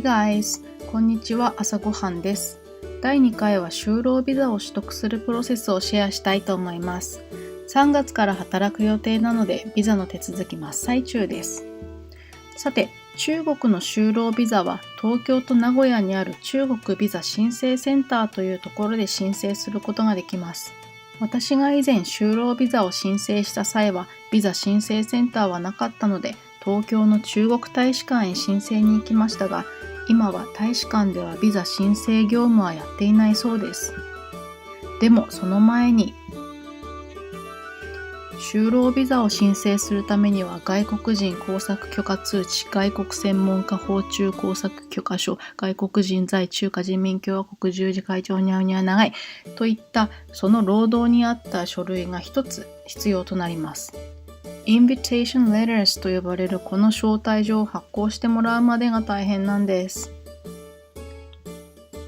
Hey guys! こんにちは、朝ごはんです。第2回は就労ビザを取得するプロセスをシェアしたいと思います。3月から働く予定なので、ビザの手続き真っ最中です。さて、中国の就労ビザは東京と名古屋にある中国ビザ申請センターというところで申請することができます。私が以前就労ビザを申請した際は、ビザ申請センターはなかったので、東京の中国大使館へ申請に行きましたが、今は大使館ではビザ申請業務はやっていないそうです。でもその前に、就労ビザを申請するためには外国人工作許可通知、外国専門家訪中工作許可書、外国人在中華人民共和国従事会長にゃうにゃ長いといったその労働に合った書類が一つ必要となります。Invitation Letters と呼ばれるこの招待状を発行してもらうまでが大変なんです。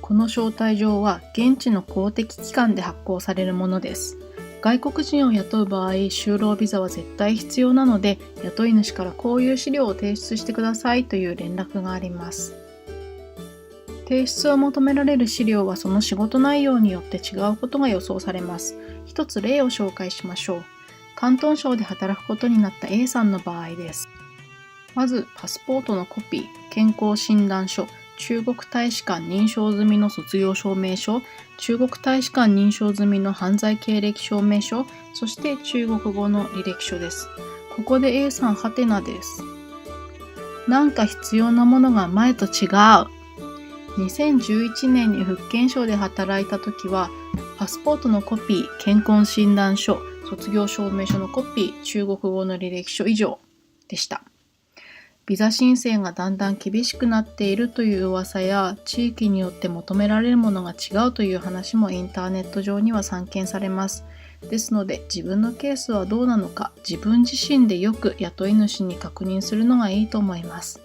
この招待状は現地の公的機関で発行されるものです。外国人を雇う場合、就労ビザは絶対必要なので、雇い主からこういう資料を提出してくださいという連絡があります。提出を求められる資料はその仕事内容によって違うことが予想されます。一つ例を紹介しましょう。広東省で働くことになった A さんの場合です。まず、パスポートのコピー、健康診断書、中国大使館認証済みの卒業証明書、中国大使館認証済みの犯罪経歴証明書、そして中国語の履歴書です。ここで A さんハテナです。なんか必要なものが前と違う。2011年に福建省で働いた時は、パスポートのコピー、健康診断書、卒業証明書のコピー、中国語の履歴書以上でした。ビザ申請がだんだん厳しくなっているという噂や、地域によって求められるものが違うという話もインターネット上には散見されます。ですので、自分のケースはどうなのか、自分自身でよく雇い主に確認するのがいいと思います。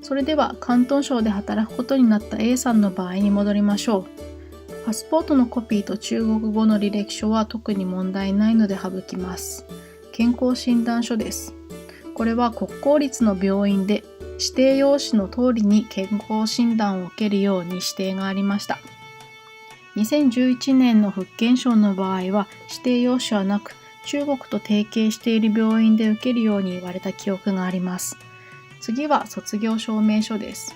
それでは、広東省で働くことになった A さんの場合に戻りましょう。パスポートのコピーと中国語の履歴書は特に問題ないので省きます。健康診断書です。これは国公立の病院で指定用紙の通りに健康診断を受けるように指定がありました。2011年の福建省の場合は指定用紙はなく、中国と提携している病院で受けるように言われた記憶があります。次は卒業証明書です。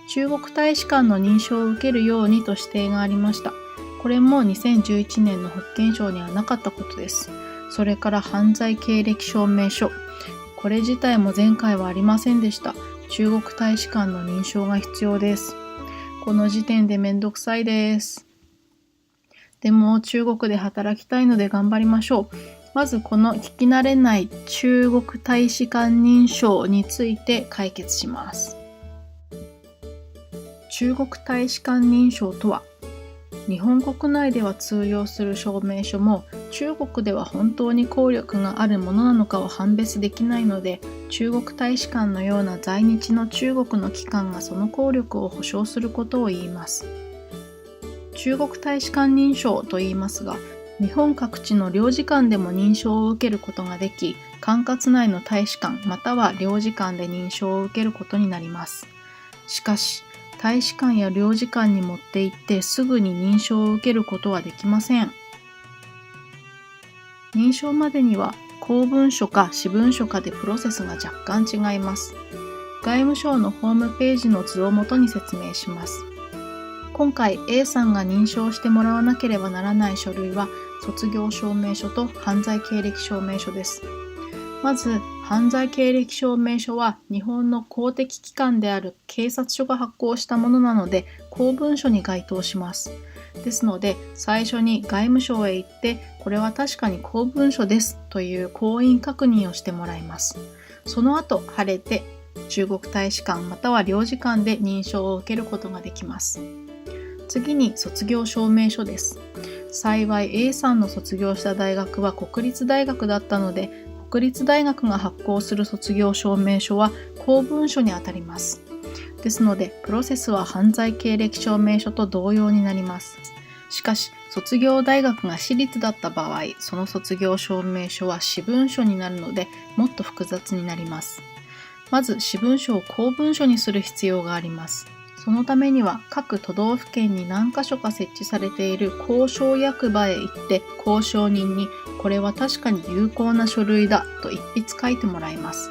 中国大使館の認証を受けるようにと指定がありました。これも2011年の福建省にはなかったことです。それから犯罪経歴証明書。これ自体も前回はありませんでした。中国大使館の認証が必要です。この時点でめんどくさいです。でも中国で働きたいので頑張りましょう。まずこの聞き慣れない中国大使館認証について解決します。中国大使館認証とは、日本国内では通用する証明書も中国では本当に効力があるものなのかを判別できないので、中国大使館のような在日の中国の機関がその効力を保証することを言います。中国大使館認証と言いますが、日本各地の領事館でも認証を受けることができ、管轄内の大使館または領事館で認証を受けることになります。しかし、大使館や領事館に持って行ってすぐに認証を受けることはできません。認証までには公文書か私文書かでプロセスが若干違います。外務省のホームページの図をもとに説明します。今回 A さんが認証してもらわなければならない書類は卒業証明書と犯罪経歴証明書です。まず、犯罪経歴証明書は日本の公的機関である警察署が発行したものなので公文書に該当します。ですので、最初に外務省へ行って、これは確かに公文書ですという婚姻確認をしてもらいます。その後、晴れて中国大使館または領事館で認証を受けることができます。次に卒業証明書です。幸い A さんの卒業した大学は国立大学だったので、国立大学が発行する卒業証明書は公文書にあたります。ですので、プロセスは犯罪経歴証明書と同様になります。しかし、卒業大学が私立だった場合、その卒業証明書は私文書になるので、もっと複雑になります。まず私文書を公文書にする必要があります。そのためには各都道府県に何か所か設置されている公証役場へ行って公証人にこれは確かに有効な書類だと一筆書いてもらいます。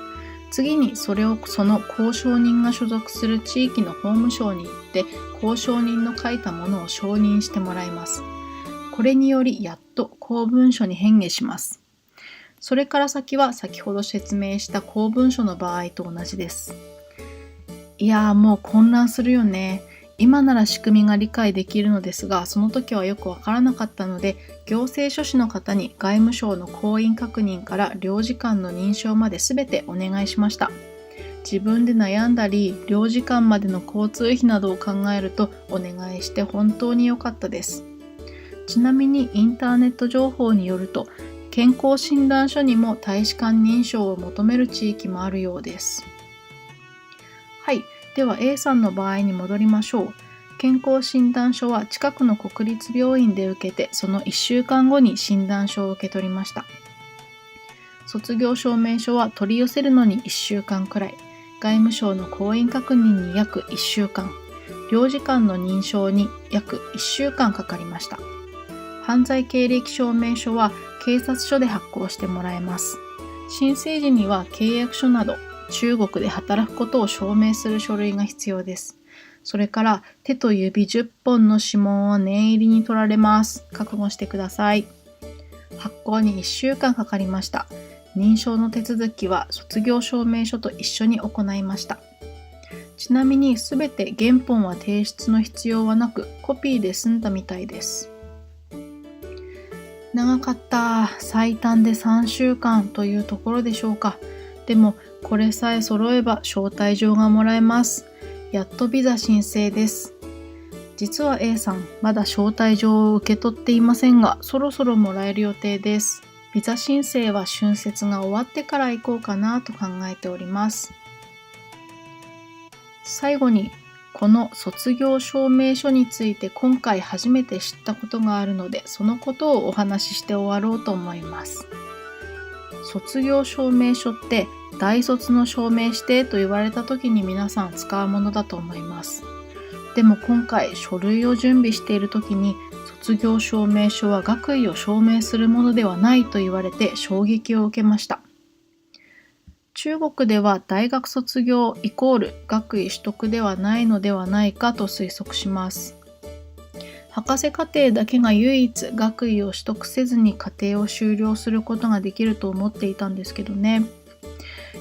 次にそれをその公証人が所属する地域の法務省に行って公証人の書いたものを承認してもらいます。これによりやっと公文書に変化します。それから先は先ほど説明した公文書の場合と同じです。いやーもう混乱するよね。今なら仕組みが理解できるのですが、その時はよくわからなかったので、行政書士の方に外務省の婚姻確認から領事館の認証まで全てお願いしました。自分で悩んだり、領事館までの交通費などを考えるとお願いして本当に良かったです。ちなみにインターネット情報によると、健康診断書にも大使館認証を求める地域もあるようです。はい、では A さんの場合に戻りましょう。健康診断書は近くの国立病院で受けて、その1週間後に診断書を受け取りました。卒業証明書は取り寄せるのに1週間くらい、外務省の婚姻確認に約1週間、領事館の認証に約1週間かかりました。犯罪経歴証明書は警察署で発行してもらえます。申請時には契約書など中国で働くことを証明する書類が必要です。それから手と指10本の指紋を念入りに取られます。覚悟してください。発行に1週間かかりました。認証の手続きは卒業証明書と一緒に行いました。ちなみにすべて原本は提出の必要はなく、コピーで済んだみたいです。長かった。最短で3週間というところでしょうか。でもこれさえ揃えば招待状がもらえます。やっとビザ申請です。実は A さん、まだ招待状を受け取っていませんが、そろそろもらえる予定です。ビザ申請は春節が終わってから行こうかなと考えております。最後に、この卒業証明書について今回初めて知ったことがあるので、そのことをお話しして終わろうと思います。卒業証明書って大卒の証明してと言われた時に皆さん使うものだと思います。でも今回書類を準備している時に卒業証明書は学位を証明するものではないと言われて衝撃を受けました。中国では大学卒業イコール学位取得ではないのではないかと推測します。博士課程だけが唯一学位を取得せずに課程を修了することができると思っていたんですけどね。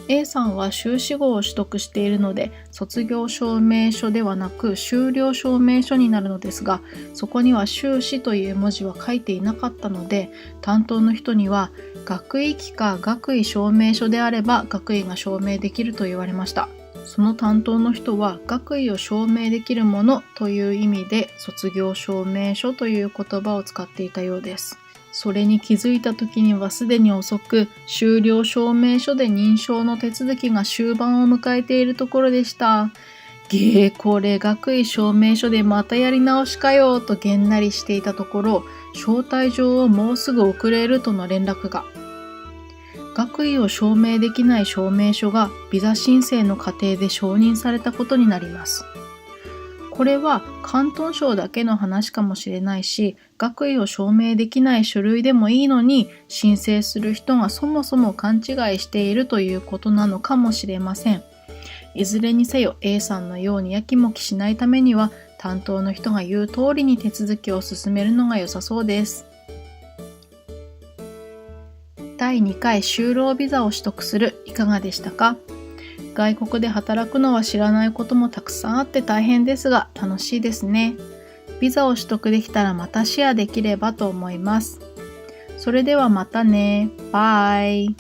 A さんは修士号を取得しているので卒業証明書ではなく修了証明書になるのですが、そこには修士という文字は書いていなかったので、担当の人には学位期か学位証明書であれば学位が証明できると言われました。その担当の人は学位を証明できるものという意味で卒業証明書という言葉を使っていたようです。それに気づいた時にはすでに遅く、修了証明書で認証の手続きが終盤を迎えているところでした。これ学位証明書でまたやり直しかよとげんなりしていたところ、招待状をもうすぐ送れるとの連絡が。学位を証明できない証明書がビザ申請の過程で承認されたことになります。これは広東省だけの話かもしれないし、学位を証明できない書類でもいいのに申請する人がそもそも勘違いしているということなのかもしれません。いずれにせよ A さんのようにやきもきしないためには担当の人が言う通りに手続きを進めるのが良さそうです。第2回就労ビザを取得するいかがでしたか？外国で働くのは知らないこともたくさんあって大変ですが楽しいですね。ビザを取得できたらまたシェアできればと思います。それではまたね。バイ。